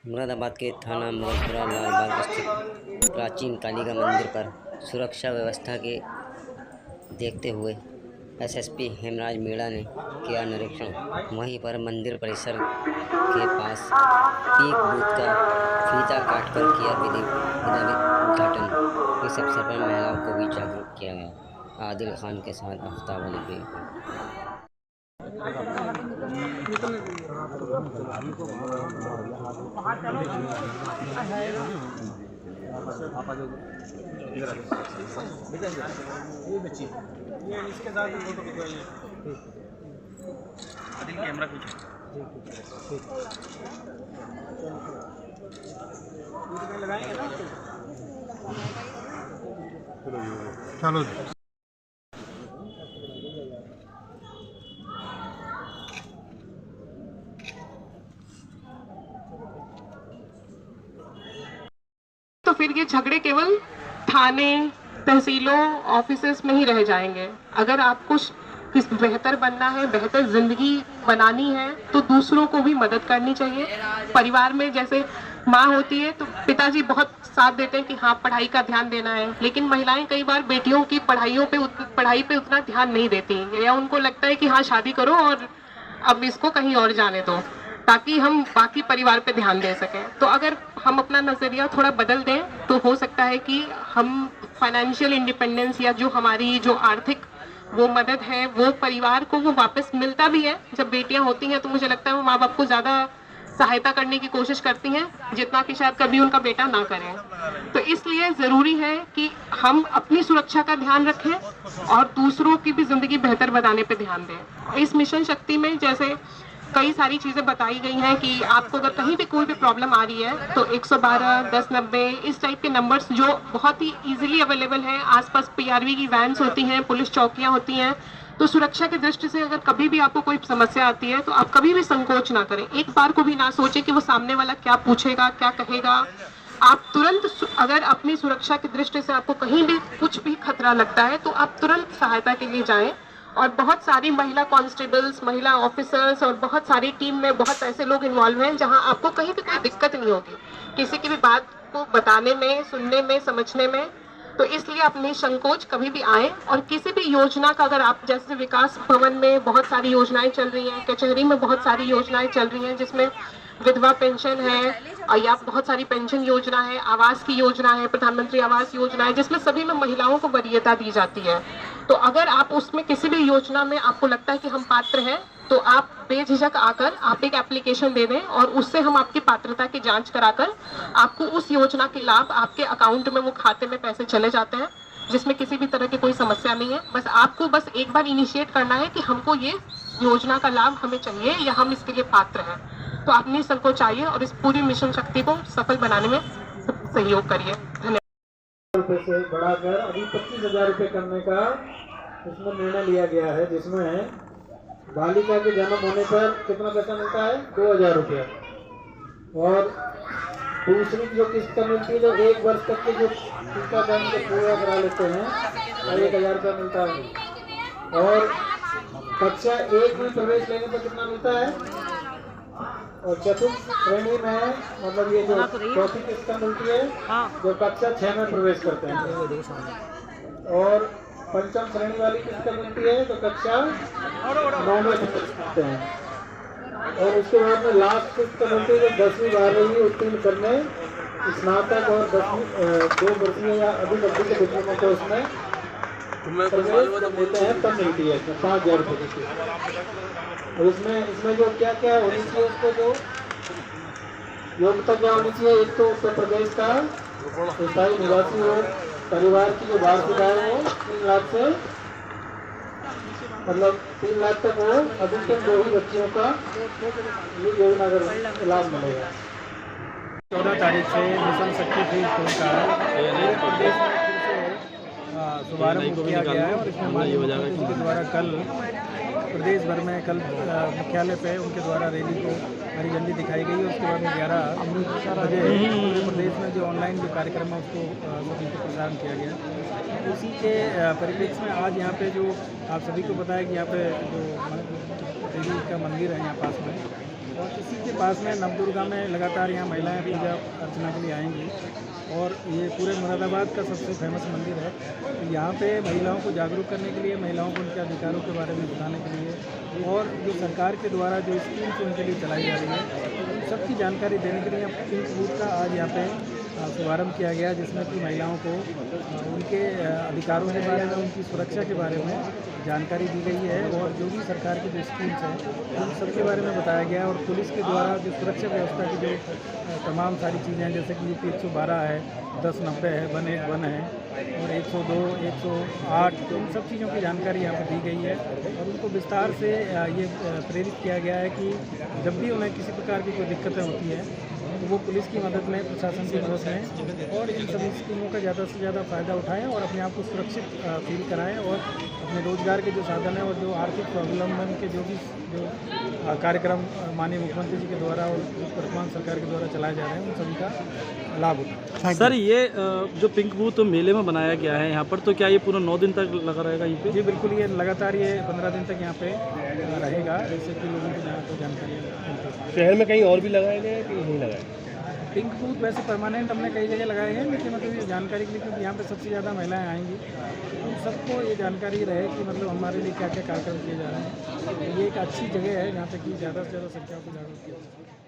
मुरादाबाद के थाना मुगलपुरा लालबाग स्थित प्राचीन कालिका मंदिर पर सुरक्षा व्यवस्था के देखते हुए एसएसपी हेमराज मीणा ने किया निरीक्षण। वहीं पर मंदिर परिसर के पास पीक बूथ का फीता काटकर किया विधि उद्घाटन। इस अवसर पर महिलाओं को भी जागरूक किया गया। आदिल खान के साथ आफ्ताब अली की रिपोर्ट। ये इसके साथ फोटो खिंचवाइए। आदिल कैमरा पीछे। लगाएंगे ना चलो। तो फिर ये झगड़े केवल थाने, तहसीलों, ऑफिसेस में ही रह जाएंगे। अगर आपको किस बेहतर बनना है, बेहतर जिंदगी बनानी है, तो दूसरों को भी मदद करनी चाहिए। परिवार में जैसे माँ होती है तो पिताजी बहुत साथ देते हैं कि हाँ पढ़ाई का ध्यान देना है, लेकिन महिलाएं कई बार बेटियों की पढ़ाई पे उतना ध्यान नहीं देती, या उनको लगता है कि हाँ शादी करो और अब इसको कहीं और जाने दो ताकि हम बाकी परिवार पे ध्यान दे सकें। तो अगर हम अपना नजरिया थोड़ा बदल दें तो हो सकता है कि हम फाइनेंशियल इंडिपेंडेंस या जो हमारी जो आर्थिक वो मदद है वो परिवार को वो वापस मिलता भी है। जब बेटियां होती हैं तो मुझे लगता है वो माँ बाप को ज्यादा सहायता करने की कोशिश करती हैं जितना कि शायद कभी उनका बेटा ना करे। तो इसलिए जरूरी है कि हम अपनी सुरक्षा का ध्यान रखें और दूसरों की भी जिंदगी बेहतर बनाने पे ध्यान दें। इस मिशन शक्ति में जैसे कई सारी चीजें बताई गई हैं कि आपको अगर कहीं भी कोई भी प्रॉब्लम आ रही है तो 112, 1090 इस टाइप के नंबर्स जो बहुत ही इजीली अवेलेबल हैं। आसपास पीआरवी की वैन्स होती हैं, पुलिस चौकियां होती हैं। तो सुरक्षा की दृष्टि से अगर कभी भी आपको कोई समस्या आती है तो आप कभी भी संकोच ना करें। एक बार को भी ना सोचें कि वो सामने वाला क्या पूछेगा, क्या कहेगा। आप तुरंत अगर अपनी सुरक्षा की दृष्टि से आपको कहीं भी कुछ भी खतरा लगता है तो आप तुरंत सहायता के लिए जाएं। और बहुत सारी महिला कांस्टेबल्स, महिला ऑफिसर्स और बहुत सारी टीम में बहुत ऐसे लोग इन्वॉल्व हैं जहां आपको कहीं भी कोई दिक्कत नहीं होगी किसी की भी बात को बताने में, सुनने में, समझने में। तो इसलिए आप निसंकोच कभी भी आए। और किसी भी योजना का अगर आप जैसे विकास भवन में बहुत सारी योजनाएं चल रही हैं, कचहरी में बहुत सारी योजनाएं चल रही हैं जिसमें विधवा पेंशन है या बहुत सारी पेंशन योजना है, आवास की योजना है, प्रधानमंत्री आवास योजना है, जिसमें सभी में महिलाओं को वरीयता दी जाती है। तो अगर आप उसमें किसी भी योजना में आपको लगता है कि हम पात्र हैं तो आप बेझिझक आकर आप एक एप्लीकेशन दे दें और उससे हम आपकी पात्रता की जांच कराकर आपको उस योजना के लाभ आपके अकाउंट में, वो खाते में पैसे चले जाते हैं, जिसमें किसी भी तरह की कोई समस्या नहीं है। बस आपको बस एक बार इनिशिएट करना है कि हमको ये योजना का लाभ हमें चाहिए या हम इसके लिए पात्र हैं। तो आप निसंकोच आइए और इस पूरी मिशन शक्ति को सफल बनाने में सहयोग करिए। धन्यवाद। रुपए से बढ़ाकर अभी 25,000 रुपये करने का इसमें निर्णय लिया गया है, जिसमें बालिका के जन्म होने पर कितना पैसा मिलता है? 2,000 रुपये। और दूसरी जो किस्त का मिलती है, जो 1 वर्ष तक के जो टीकाकरण के पूरा करा लेते हैं, 1,000 रुपया मिलता है। और कक्षा 1 में प्रवेश लेने पर कितना मिलता है? और चतुर्थ श्रेणी में मतलब ये जो चौथी किस्त मिलती है जो कक्षा 6 में प्रवेश करते हैं। और पंचम श्रेणी वाली किस्त मिलती है तो कक्षा 9 में प्रवेश करते हैं। और उसके बाद में लास्ट किस्त मिलती है जो 10वीं 12वीं उत्तीर्ण करने, स्नातक और 2 वर्षीय या अधिक अवधि के डिप्लोमा कोर्स में देते हैं तब मिलती है। इसमें 5,000 रुपये की किस्त। और इसमें जो क्या क्या होनी चाहिए, उसको जो योग्यता क्या होनी चाहिए? एक तो उत्तर प्रदेश का स्थायी निवासी हो, परिवार की जो वार्षिक आय हो 3 लाख से मतलब 3 लाख तक हो, अधिकतम 2 ही बच्चियों का ये योजना का लाभ मिलेगा। 14 तारीख से मिशन शक्ति फ्री स्कूल का पूरे प्रदेश में फिर से शुभारंभ किया गया है। और इसमें माननीय मुख्यमंत्री के द्वारा कल प्रदेश भर में मुख्यालय पे उनके द्वारा रैली को हरी झंडी दिखाई गई। उसके बाद में 11 बजे पूरे प्रदेश में जो ऑनलाइन जो कार्यक्रम है उसको सभी को प्रसारण किया गया। उसी के परिप्रेक्ष्य में आज यहाँ पे जो आप सभी को पता है कि यहाँ पे जो देवी का मंदिर है यहाँ पास में, और इसी के पास में नवदुर्गा में लगातार यहाँ महिलाएं पूजा अर्चना के लिए आएंगी और ये पूरे मुरादाबाद का सबसे फेमस मंदिर है। तो यहाँ पे महिलाओं को जागरूक करने के लिए, महिलाओं को उनके अधिकारों के बारे में बताने के लिए और जो सरकार के द्वारा जो स्कीम्स उनके लिए चलाई जा रही है उन सबकी जानकारी देने के लिए पिंक बूथ का आज यहाँ पे शुभारम्भ किया गया, जिसमें कि महिलाओं को उनके अधिकारों के बारे में, उनकी सुरक्षा के बारे में जानकारी दी गई है और जो भी सरकार की जो स्कीम्स हैं उन सब के बारे में बताया गया है। और पुलिस के द्वारा जो सुरक्षा व्यवस्था की जो तमाम सारी चीज़ें हैं, जैसे कि यूपी 112 है, 1090 है, 181 है और 102, 108, तो इन सब चीज़ों की जानकारी यहाँ पर दी गई है और उनको विस्तार से ये प्रेरित किया गया है कि जब भी उन्हें किसी प्रकार की कोई दिक्कतें होती हैं तो वो पुलिस की मदद में, प्रशासन की मदद में और इन सभी स्कीमों का ज़्यादा से ज़्यादा फ़ायदा उठाएं और अपने आप को सुरक्षित फील कराएं और अपने रोज़गार के जो साधन हैं और जो आर्थिक स्वावलंबन के जो कार्यक्रम माननीय मुख्यमंत्री जी के द्वारा और वर्तमान सरकार के द्वारा चलाए जा रहे हैं उन सभी का लाभ उठाएं। सर, ये जो पिंक बूथ मेले में बनाया गया है यहाँ पर, तो क्या ये पूरा 9 दिन तक लगा रहेगा यहीं पे? जी बिल्कुल, ये लगातार ये 15 दिन तक यहाँ पे रहेगा, जिससे कि लोगों को यहाँ पर जानकारी मिलती है। शहर में कहीं और भी लगाए गए हैं कि नहीं लगाए? पिंक बूथ वैसे परमानेंट हमने कई जगह लगाए हैं, लेकिन मतलब ये जानकारी के लिए, क्योंकि यहाँ पे सबसे ज़्यादा महिलाएं आएंगी, उन सबको ये जानकारी रहे कि मतलब हमारे लिए क्या क्या कार्यक्रम किए जा रहे हैं। ये एक अच्छी जगह है जहाँ पे कि ज़्यादा से ज़्यादा संख्या को जागरूक किया जाए।